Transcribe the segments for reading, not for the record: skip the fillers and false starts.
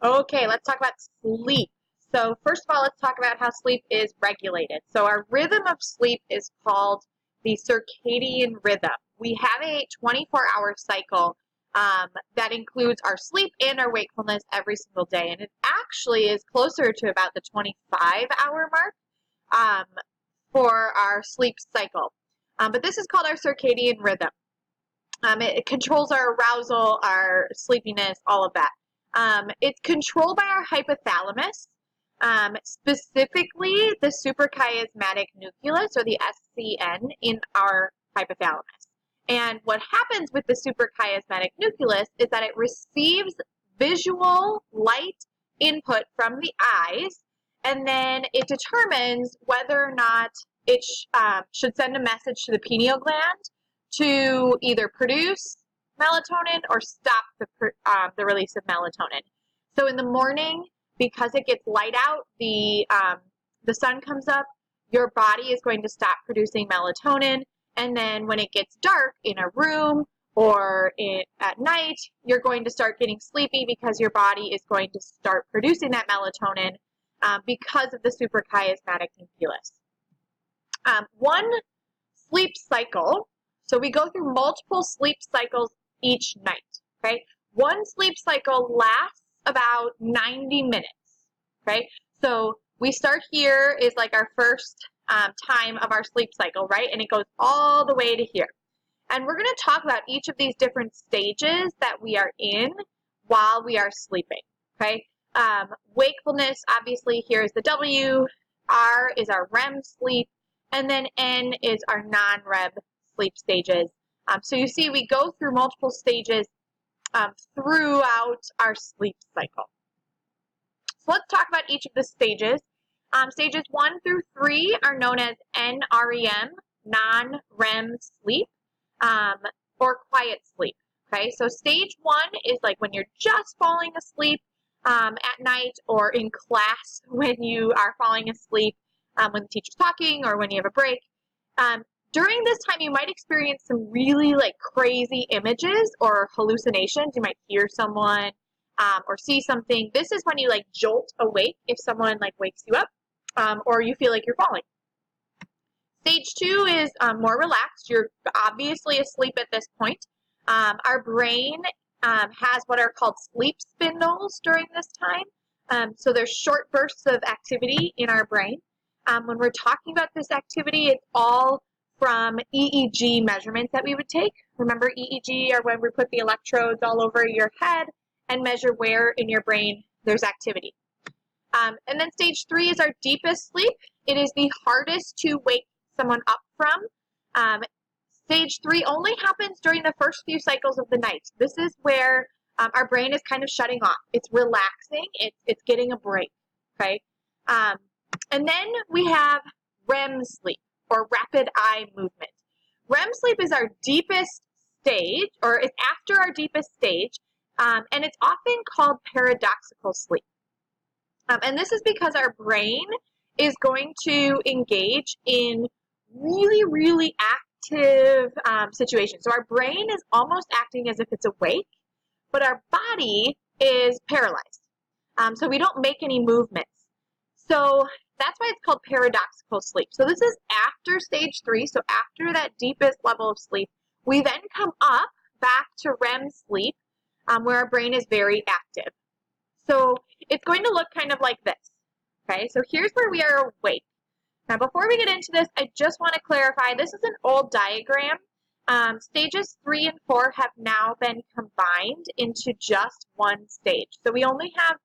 Okay, let's talk about sleep. So first of all, let's talk about how sleep is regulated. So our rhythm of sleep is called the circadian rhythm. We have a 24-hour cycle that includes our sleep and our wakefulness every single day. And it actually is closer to about the 25-hour mark for our sleep cycle. But this is called our circadian rhythm. It controls our arousal, our sleepiness, all of that. It's controlled by our hypothalamus, specifically the suprachiasmatic nucleus, or the SCN, in our hypothalamus. And what happens with the suprachiasmatic nucleus is that it receives visual light input from the eyes, and then it determines whether or not it should send a message to the pineal gland to either produce melatonin or stop the release of melatonin. So in the morning, because it gets light out, the sun comes up, your body is going to stop producing melatonin, and then when it gets dark in a room or at night, you're going to start getting sleepy because your body is going to start producing that melatonin because of the suprachiasmatic nucleus. One sleep cycle, so we go through multiple sleep cycles each night, okay? One sleep cycle lasts about 90 minutes, okay? So we start here is like our first time of our sleep cycle, right? And it goes all the way to here. And we're going to talk about each of these different stages that we are in while we are sleeping, okay? Wakefulness, obviously, here is the W. R is our REM sleep. And then N is our non-REM sleep stages. So you see we go through multiple stages throughout our sleep cycle. So let's talk about each of the stages. Stages 1 through 3 are known as NREM, non-REM sleep, or quiet sleep. Okay, so stage 1 is like when you're just falling asleep at night, or in class when you are falling asleep when the teacher's talking or when you have a break. During this time, you might experience some really crazy images or hallucinations. You might hear someone or see something. This is when you jolt awake if someone wakes you up or you feel like you're falling. Stage 2 is more relaxed. You're obviously asleep at this point. Our brain has what are called sleep spindles during this time. So there's short bursts of activity in our brain. When we're talking about this activity, it's all from EEG measurements that we would take. Remember, EEG are when we put the electrodes all over your head and measure where in your brain there's activity. And then stage 3 is our deepest sleep. It is the hardest to wake someone up from. Stage 3 only happens during the first few cycles of the night. This is where our brain is kind of shutting off. It's relaxing. It's getting a break, okay? And then we have REM sleep, or rapid eye movement. REM sleep is our deepest stage, or it's after our deepest stage, and it's often called paradoxical sleep. And this is because our brain is going to engage in really, really active situations. So our brain is almost acting as if it's awake, but our body is paralyzed. So we don't make any movements. So that's why it's called paradoxical sleep. So this is after stage 3, so after that deepest level of sleep. We then come up back to REM sleep, where our brain is very active. So it's going to look kind of like this. Okay, so here's where we are awake. Now before we get into this, I just want to clarify, this is an old diagram. Stages 3 and 4 have now been combined into just one stage. So we only have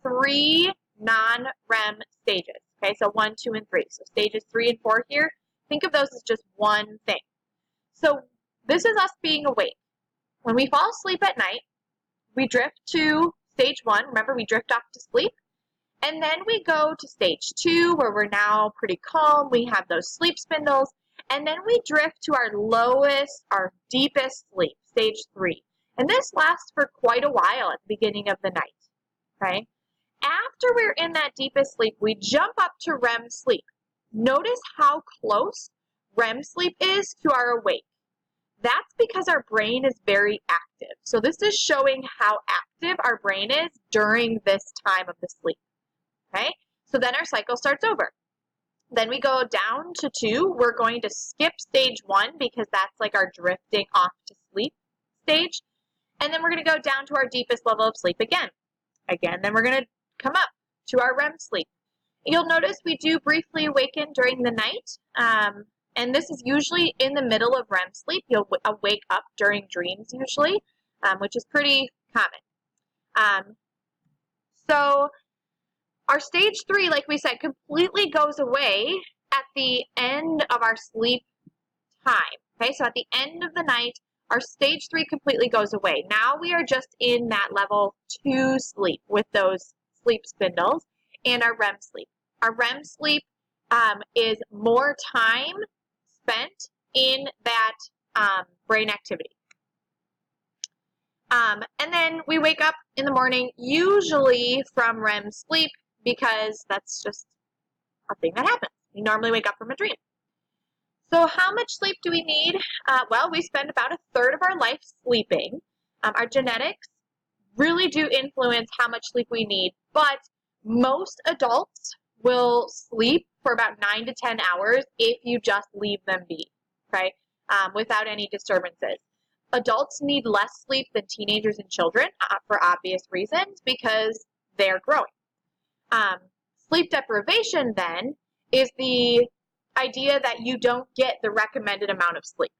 3 non-REM stages. Okay, so 1, 2, and 3. So stages 3 and 4 here, think of those as just one thing. So this is us being awake. When we fall asleep at night, we drift to stage 1. Remember, we drift off to sleep. And then we go to stage 2, where we're now pretty calm. We have those sleep spindles. And then we drift to our lowest, our deepest sleep, stage 3. And this lasts for quite a while at the beginning of the night. Okay? After we're in that deepest sleep, we jump up to REM sleep. Notice how close REM sleep is to our awake. That's because our brain is very active. active. So this is showing how active our brain is during this time of the sleep. Okay, so then our cycle starts over. Then we go down to 2. We're going to skip stage 1 because that's like our drifting off to sleep stage. And then we're going to go down to our deepest level of sleep again. Then we're going to come up to our REM sleep. You'll notice we do briefly awaken during the night. And this is usually in the middle of REM sleep. You'll wake up during dreams usually, which is pretty common. So our stage 3, like we said, completely goes away at the end of our sleep time. Okay, so at the end of the night, our stage 3 completely goes away. Now we are just in that level 2 sleep with those sleep spindles and our REM sleep. Our REM sleep is more time spent in that brain activity. And then we wake up in the morning, usually from REM sleep, because that's just a thing that happens. We normally wake up from a dream. So how much sleep do we need? Well, we spend about a third of our life sleeping. Our genetics really do influence how much sleep we need, but most adults will sleep for about 9 to 10 hours if you just leave them be, okay, without any disturbances. Adults need less sleep than teenagers and children for obvious reasons because they're growing. Sleep deprivation, then, is the idea that you don't get the recommended amount of sleep.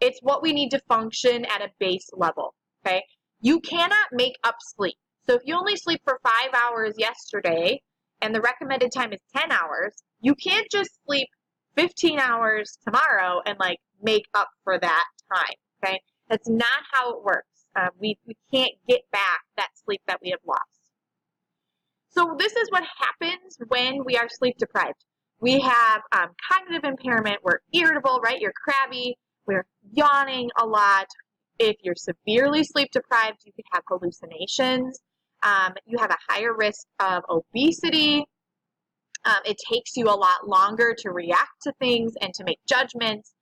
It's what we need to function at a base level, okay? You cannot make up sleep. So if you only sleep for 5 hours yesterday and the recommended time is 10 hours, you can't just sleep 15 hours tomorrow and like make up for that time, okay? That's not how it works. We can't get back that sleep that we have lost. So this is what happens when we are sleep deprived. We have cognitive impairment, we're irritable, right? You're crabby, we're yawning a lot. If you're severely sleep deprived, you could have hallucinations. You have a higher risk of obesity. It takes you a lot longer to react to things and to make judgments.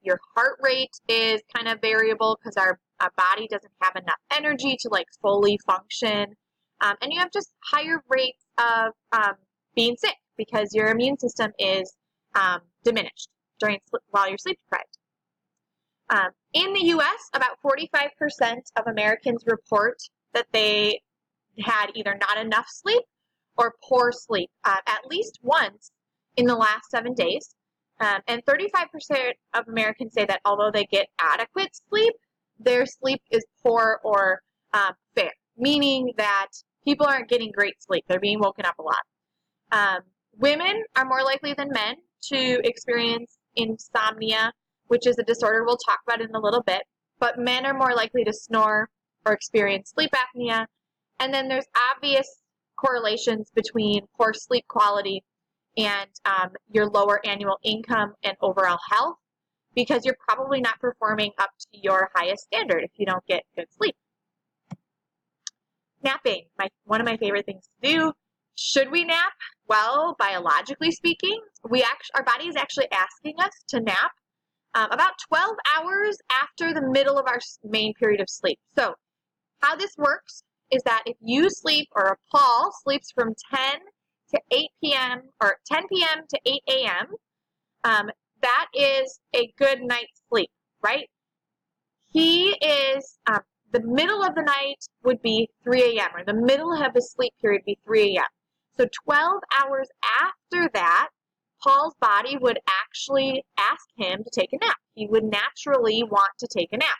Your heart rate is kind of variable because our body doesn't have enough energy to like fully function. And you have just higher rates of being sick because your immune system is diminished while you're sleep deprived. In the U.S., about 45% of Americans report that they had either not enough sleep or poor sleep at least once in the last 7 days. And 35% of Americans say that although they get adequate sleep, their sleep is poor or fair, meaning that people aren't getting great sleep. They're being woken up a lot. Women are more likely than men to experience insomnia, which is a disorder we'll talk about in a little bit. But men are more likely to snore or experience sleep apnea. And then there's obvious correlations between poor sleep quality and your lower annual income and overall health, because you're probably not performing up to your highest standard if you don't get good sleep. Napping, one of my favorite things to do. Should we nap? Well, biologically speaking, our body is actually asking us to nap about 12 hours after the middle of our main period of sleep. So how this works is that if you sleep, or Paul sleeps from 10 to 8 p.m. or 10 p.m. to 8 a.m., that is a good night's sleep, right? He is, the middle of the night would be 3 a.m., or the middle of his sleep period would be 3 a.m. So 12 hours after that, Paul's body would actually ask him to take a nap. He would naturally want to take a nap.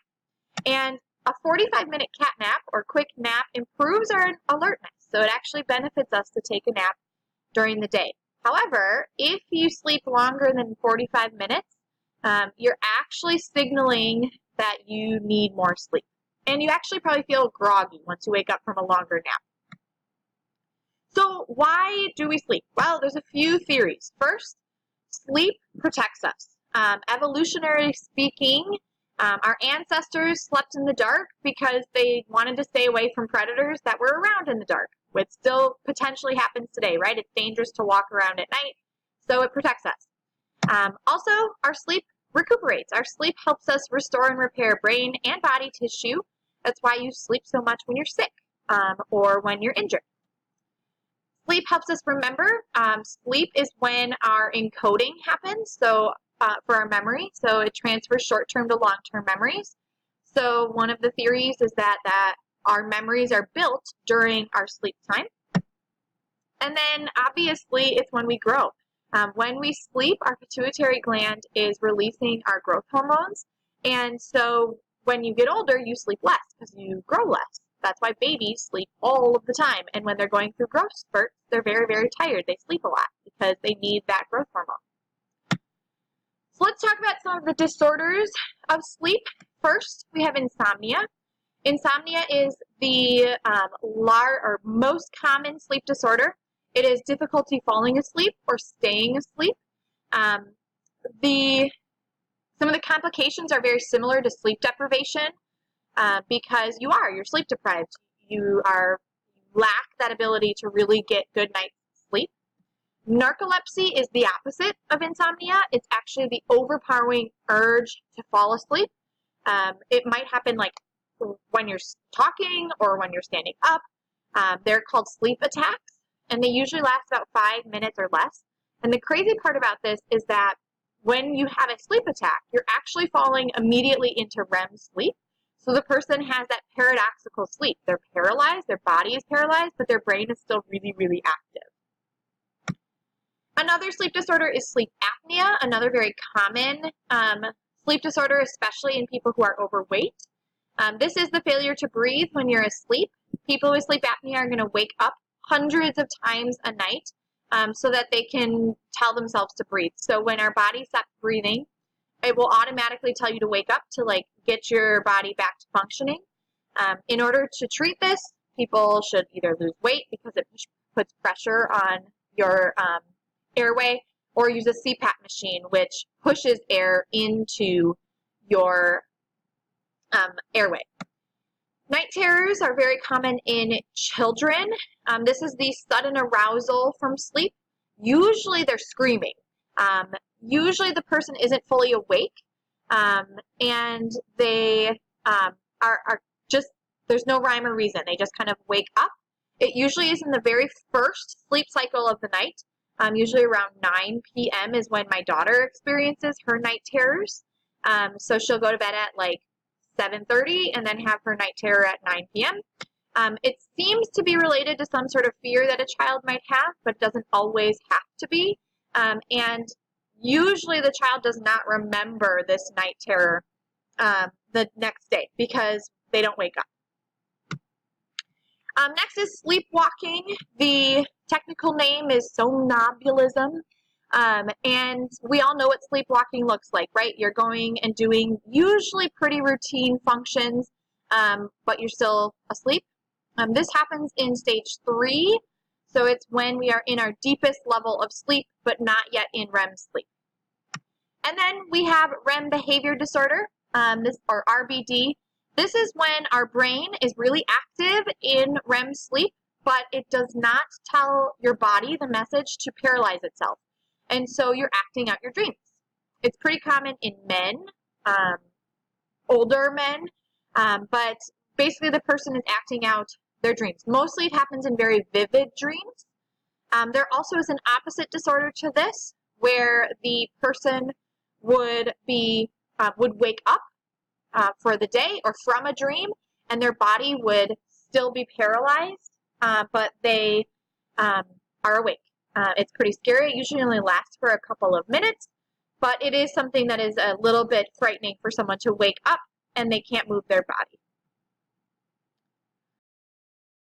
And a 45-minute cat nap or quick nap improves our alertness. So it actually benefits us to take a nap during the day. However, if you sleep longer than 45 minutes, you're actually signaling that you need more sleep. And you actually probably feel groggy once you wake up from a longer nap. So why do we sleep? Well, there's a few theories. First, sleep protects us. Evolutionarily speaking, our ancestors slept in the dark because they wanted to stay away from predators that were around in the dark, which still potentially happens today, right? It's dangerous to walk around at night, so it protects us. Also, our sleep recuperates. Our sleep helps us restore and repair brain and body tissue. That's why you sleep so much when you're sick or when you're injured. Sleep helps us remember. Sleep is when our encoding happens, so for our memory. So it transfers short-term to long-term memories. So one of the theories is that our memories are built during our sleep time. And then obviously it's when we grow. When we sleep, our pituitary gland is releasing our growth hormones. And so when you get older, you sleep less because you grow less. That's why babies sleep all of the time. And when they're going through growth spurts, they're very, very tired. They sleep a lot because they need that growth hormone. So let's talk about some of the disorders of sleep. First, we have insomnia. Insomnia is the most common sleep disorder. It is difficulty falling asleep or staying asleep. Some of the complications are very similar to sleep deprivation because you're sleep deprived. You lack that ability to really get good night's sleep. Narcolepsy is the opposite of insomnia. It's actually the overpowering urge to fall asleep. It might happen like when you're talking or when you're standing up. They're called sleep attacks, and they usually last about 5 minutes or less. And the crazy part about this is that when you have a sleep attack, you're actually falling immediately into REM sleep. So the person has that paradoxical sleep. They're paralyzed, their body is paralyzed, but their brain is still really, really active. Another sleep disorder is sleep apnea, another very common sleep disorder, especially in people who are overweight. This is the failure to breathe when you're asleep. People with sleep apnea are going to wake up hundreds of times a night so that they can tell themselves to breathe. So when our body stops breathing, it will automatically tell you to wake up to get your body back to functioning. In order to treat this, people should either lose weight because it puts pressure on your airway, or use a CPAP machine, which pushes air into your airway. Night terrors are very common in children. This is the sudden arousal from sleep. Usually they're screaming. Usually the person isn't fully awake, and they are just, there's no rhyme or reason. They just kind of wake up. It usually is in the very first sleep cycle of the night. Usually around 9 p.m. is when my daughter experiences her night terrors. So she'll go to bed at 7:30 and then have her night terror at 9 p.m. It seems to be related to some sort of fear that a child might have, but doesn't always have to be. And usually the child does not remember this night terror the next day because they don't wake up. Next is sleepwalking. The technical name is somnambulism. And we all know what sleepwalking looks like, right? You're going and doing usually pretty routine functions, but you're still asleep. This happens in stage 3. So it's when we are in our deepest level of sleep, but not yet in REM sleep. And then we have REM behavior disorder, or RBD. This is when our brain is really active in REM sleep, but it does not tell your body the message to paralyze itself. And so you're acting out your dreams. It's pretty common in men, older men, but basically the person is acting out their dreams. Mostly it happens in very vivid dreams. There also is an opposite disorder to this, where the person would wake up for the day or from a dream, and their body would still be paralyzed, but they are awake. It's pretty scary. It usually only lasts for a couple of minutes, but it is something that is a little bit frightening for someone to wake up and they can't move their body.